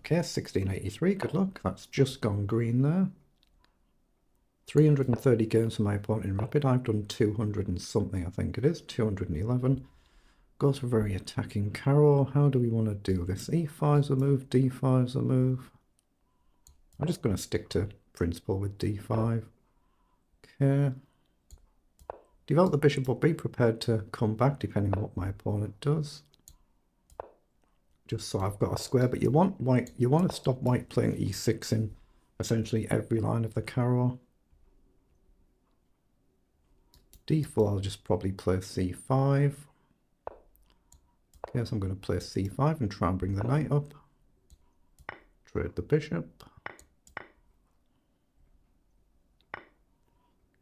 Okay, 1683, good luck. That's just gone green there. 330 games for my opponent in rapid. I've done 200 and something, I think it is. 211. Goes for very attacking carrow. How do we want to do this? E5's a move, D5's a move. I'm just going to stick to principle with D5. Okay. Develop the bishop, but be prepared to come back depending on what my opponent does. Just so I've got a square, but you want to stop white playing E6 in essentially every line of the carrow. D4, I'll just probably play C5. Okay, so I'm going to play C5 and try and bring the knight up. Trade the bishop.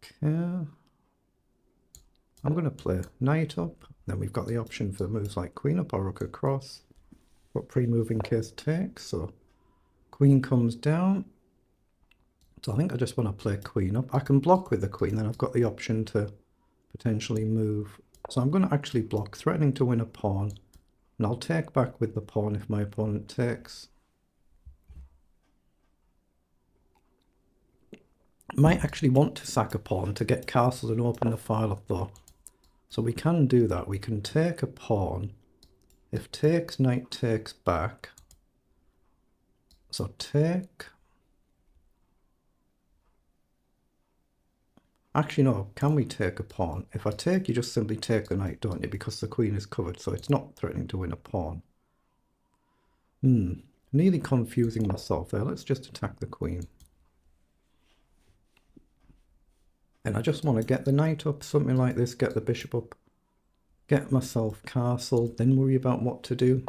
Okay. I'm going to play knight up. Then we've got the option for moves like queen up or rook across. But pre-move in case takes. So queen comes down. So I think I just want to play queen up. I can block with the queen, then I've got the option to potentially move. So I'm going to actually block, threatening to win a pawn. And I'll take back with the pawn if my opponent takes. Might actually want to sack a pawn to get castles and open the file up though. So we can do that. We can take a pawn. If takes, knight takes back. So take. Actually, no. Can we take a pawn? If I take, you just simply take the knight, don't you? Because the queen is covered, so it's not threatening to win a pawn. Nearly confusing myself there. Let's just attack the queen. And I just want to get the knight up, something like this, get the bishop up, get myself castled, then worry about what to do.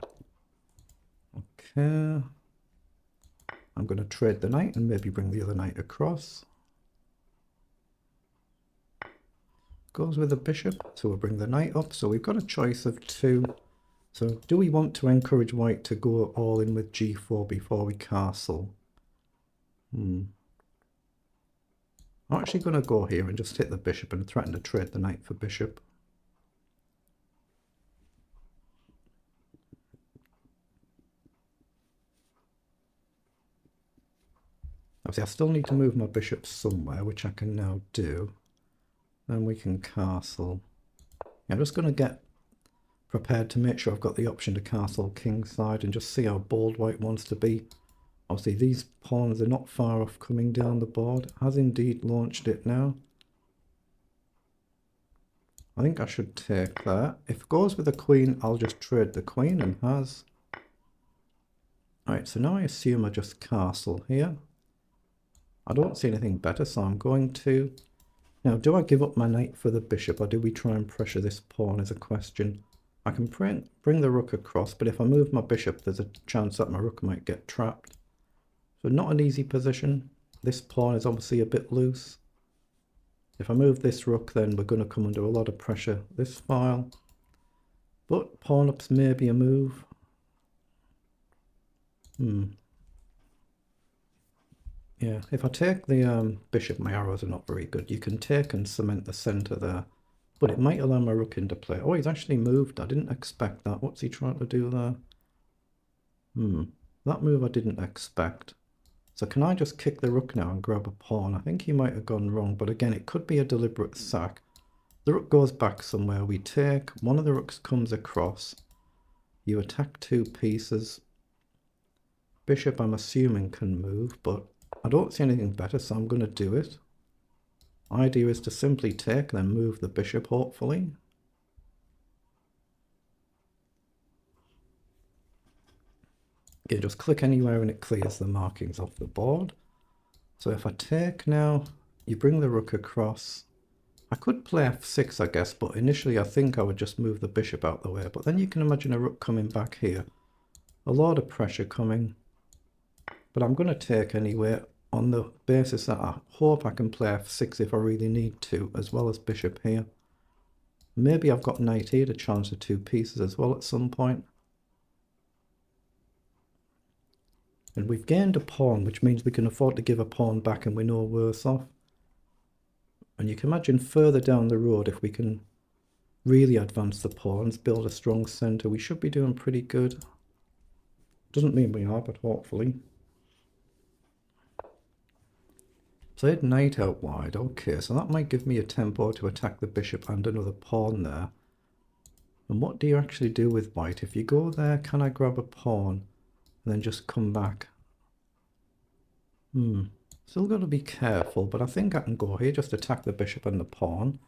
Okay. I'm going to trade the knight and maybe bring the other knight across. Goes with the bishop, so we'll bring the knight up. So we've got a choice of two. So do we want to encourage white to go all in with g4 before we castle? I'm actually going to go here and just hit the bishop and threaten to trade the knight for bishop. Obviously, I still need to move my bishop somewhere, which I can now do. Then we can castle. I'm just going to get prepared to make sure I've got the option to castle kingside and just see how bold white wants to be. Obviously, these pawns are not far off coming down the board. Has indeed launched it now. I think I should take that. If it goes with the queen, I'll just trade the queen, and has. Alright, so now I assume I just castle here. I don't see anything better, so I'm going to... Now, do I give up my knight for the bishop, or do we try and pressure this pawn is a question. I can bring the rook across, but if I move my bishop, there's a chance that my rook might get trapped. So not an easy position. This pawn is obviously a bit loose. If I move this rook, then we're going to come under a lot of pressure this file. But pawn up's maybe a move. Yeah, if I take the bishop, my arrows are not very good. You can take and cement the center there. But it might allow my rook into play. Oh, he's actually moved. I didn't expect that. What's he trying to do there? That move I didn't expect. So can I just kick the rook now and grab a pawn? I think he might have gone wrong, but again, it could be a deliberate sack. The rook goes back somewhere. We take. One of the rooks comes across. You attack two pieces. Bishop, I'm assuming, can move, but I don't see anything better, so I'm going to do it. Idea is to simply take, then move the bishop, hopefully. You just click anywhere and it clears the markings off the board. So if I take now, you bring the rook across. I could play f6, I guess, but initially I think I would just move the bishop out the way. But then you can imagine a rook coming back here. A lot of pressure coming. But I'm going to take anyway, on the basis that I hope I can play f6 if I really need to, as well as bishop here. Maybe I've got knight here to challenge the two pieces as well at some point. And we've gained a pawn, which means we can afford to give a pawn back and we're no worse off. And you can imagine further down the road, if we can really advance the pawns, build a strong center, we should be doing pretty good. Doesn't mean we are, but hopefully. Played knight out wide. Okay, so that might give me a tempo to attack the bishop and another pawn there. And what do you actually do with white? If you go there, can I grab a pawn and then just come back? Still got to be careful, but I think I can go here, just attack the bishop and the pawn.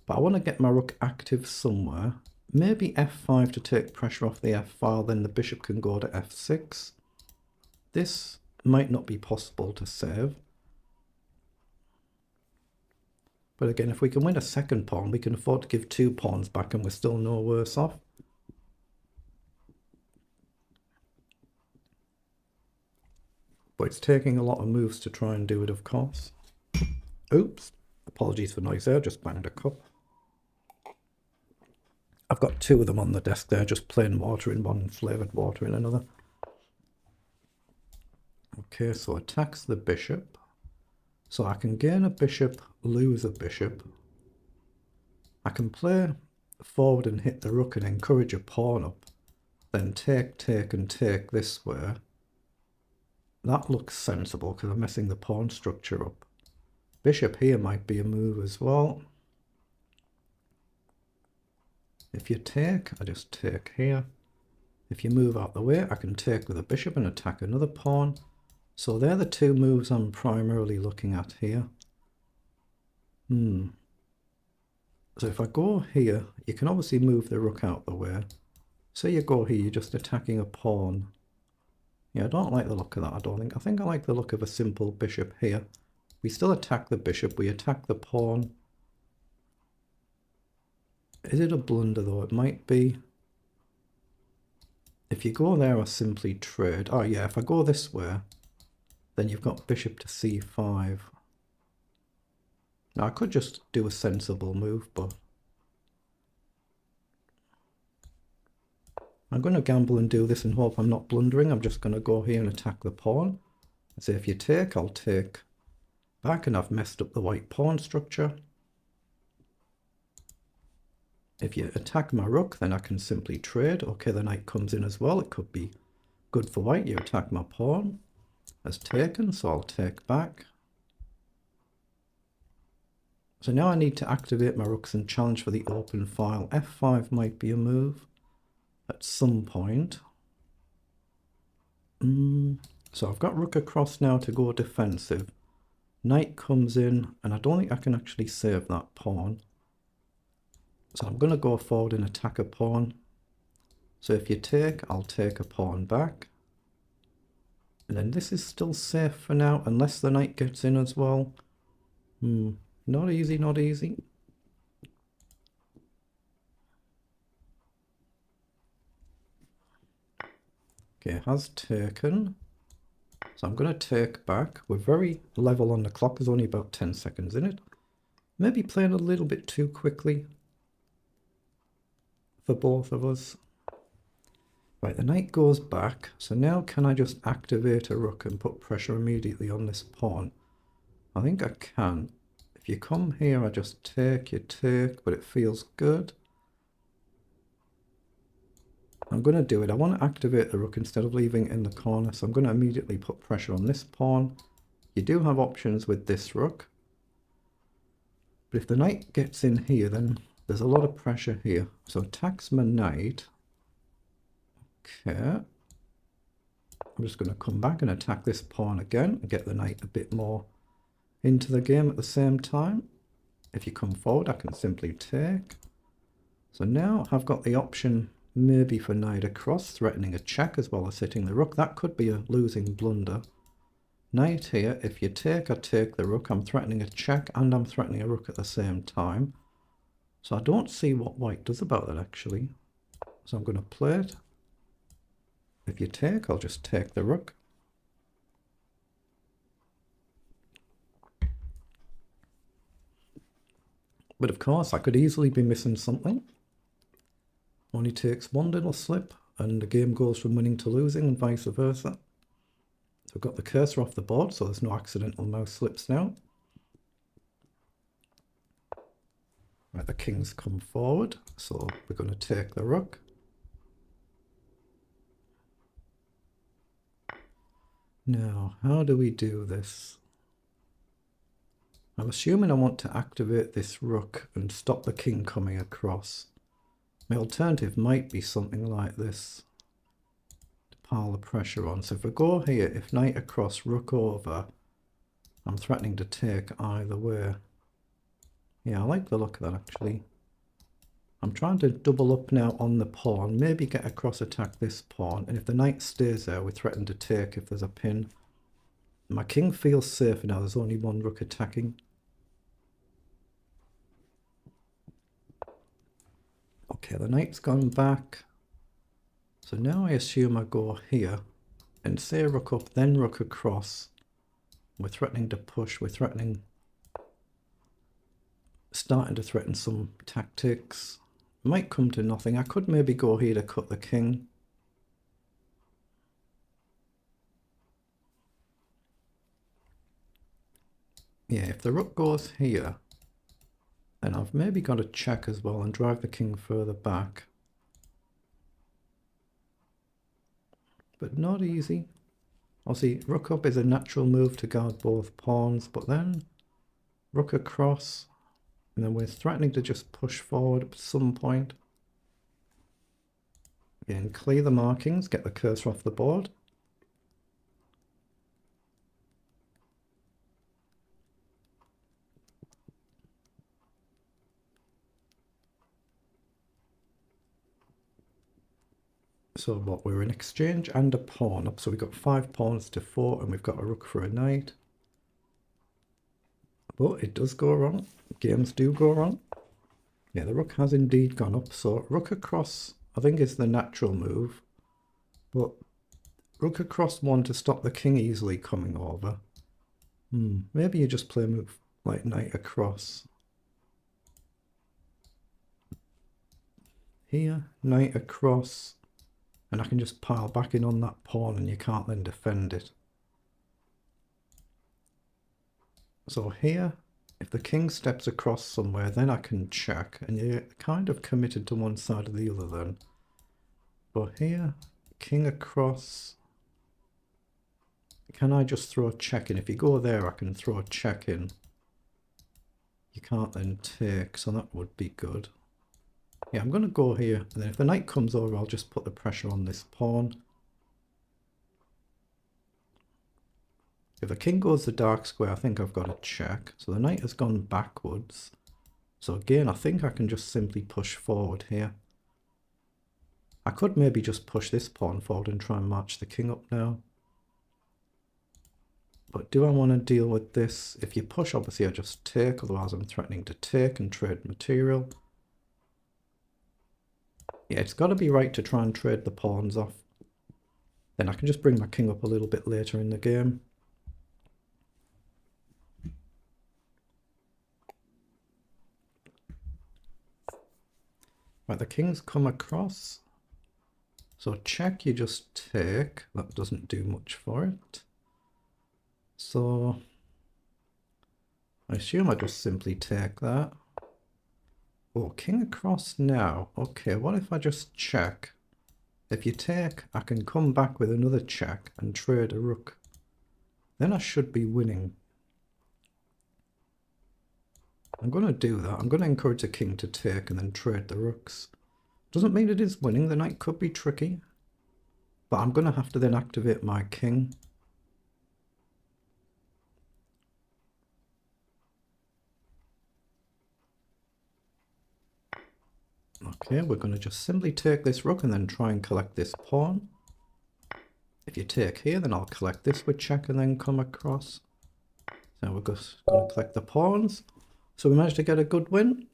But I want to get my rook active somewhere. Maybe f5 to take pressure off the f-file, then the bishop can go to f6. This might not be possible to save. But again, if we can win a second pawn, we can afford to give 2 pawns back and we're still no worse off. But it's taking a lot of moves to try and do it, of course. Oops. Apologies for noise there, just banged a cup. I've got 2 of them on the desk there, just plain water in one and flavoured water in another. Okay, so attacks the bishop. So I can gain a bishop, lose a bishop. I can play forward and hit the rook and encourage a pawn up. Then take, and take this way. That looks sensible because I'm messing the pawn structure up. Bishop here might be a move as well. If you take, I just take here. If you move out the way, I can take with a bishop and attack another pawn. So they're the 2 moves I'm primarily looking at here. So if I go here, you can obviously move the rook out the way. So you go here, you're just attacking a pawn. Yeah, I don't like the look of that, I don't think. I think I like the look of a simple bishop here. We still attack the bishop, we attack the pawn. Is it a blunder though? It might be. If you go there, I simply trade. Oh yeah, if I go this way, then you've got bishop to c5. Now I could just do a sensible move, but I'm going to gamble and do this and hope I'm not blundering. I'm just going to go here and attack the pawn. So if you take, I'll take back, and I've messed up the white pawn structure. If you attack my rook, then I can simply trade. Okay, the knight comes in as well. It could be good for white. You attack my pawn as taken, so I'll take back. So now I need to activate my rooks and challenge for the open file. f5 might be a move at some point. So I've got rook across now to go defensive. Knight comes in, and I don't think I can actually save that pawn. So I'm going to go forward and attack a pawn. So if you take, I'll take a pawn back. And then this is still safe for now, unless the knight gets in as well. Not easy, not easy. Okay, has taken. So I'm going to take back. We're very level on the clock. There's only about 10 seconds in it. Maybe playing a little bit too quickly for both of us. Right, the knight goes back. So now can I just activate a rook and put pressure immediately on this pawn? I think I can. If you come here, I just take, you take, but it feels good. I'm going to do it. I want to activate the rook instead of leaving it in the corner, so I'm going to immediately put pressure on this pawn. You do have options with this rook. But if the knight gets in here, then there's a lot of pressure here. So attacks my knight. Okay. I'm just going to come back and attack this pawn again and get the knight a bit more into the game at the same time. If you come forward, I can simply take. So now I've got the option maybe for knight across, threatening a check as well as hitting the rook. That could be a losing blunder. Knight here, if you take, I take the rook. I'm threatening a check and I'm threatening a rook at the same time. So I don't see what white does about that actually. So I'm going to play it. If you take, I'll just take the rook. But of course, I could easily be missing something. Only takes one little slip and the game goes from winning to losing and vice versa. So I've got the cursor off the board, so there's no accidental mouse slips now. Right, the king's come forward, so we're going to take the rook. Now, how do we do this? I'm assuming I want to activate this rook and stop the king coming across. My alternative might be something like this to pile the pressure on. So if we go here, if knight across, rook over, I'm threatening to take either way. Yeah, I like the look of that actually. I'm trying to double up now on the pawn, maybe get across attack this pawn, and if the knight stays there, we threaten to take if there's a pin. My king feels safer now, there's only one rook attacking. Okay, the knight's gone back. So now I assume I go here and say rook up, then rook across. We're threatening to push, we're starting to threaten some tactics. Might come to nothing. I could maybe go here to cut the king. Yeah, if the rook goes here, then I've maybe got to check as well and drive the king further back. But not easy. Obviously, rook up is a natural move to guard both pawns, but then rook across, and then we're threatening to just push forward at some point. Again, clear the markings, get the cursor off the board. So what, we're in exchange and a pawn up, so we've got 5 pawns to 4, and we've got a rook for a knight. But it does go wrong. Games do go wrong. Yeah, the rook has indeed gone up, so rook across I think is the natural move. But rook across 1 to stop the king easily coming over. Maybe you just play a move like knight across. Here, knight across. And I can just pile back in on that pawn and you can't then defend it. So here, if the king steps across somewhere, then I can check. And you're kind of committed to one side or the other then. But here, king across. Can I just throw a check in? If you go there, I can throw a check in. You can't then take, so that would be good. Yeah, I'm going to go here, and then if the knight comes over, I'll just put the pressure on this pawn. If the king goes the dark square, I think I've got a check. So the knight has gone backwards. So again, I think I can just simply push forward here. I could maybe just push this pawn forward and try and march the king up now. But do I want to deal with this? If you push, obviously I just take, otherwise I'm threatening to take and trade material. Yeah, it's got to be right to try and trade the pawns off. Then I can just bring my king up a little bit later in the game. Right, the king's come across. So check, you just take. That doesn't do much for it. So I assume I just simply take that. Oh, king across now. Okay, what if I just check? If you take, I can come back with another check and trade a rook. Then I should be winning. I'm going to do that. I'm going to encourage the king to take and then trade the rooks. Doesn't mean it is winning. The knight could be tricky. But I'm going to have to then activate my king. Okay, we're going to just simply take this rook and then try and collect this pawn. If you take here, then I'll collect this with check and then come across. So we're just going to collect the pawns. So we managed to get a good win.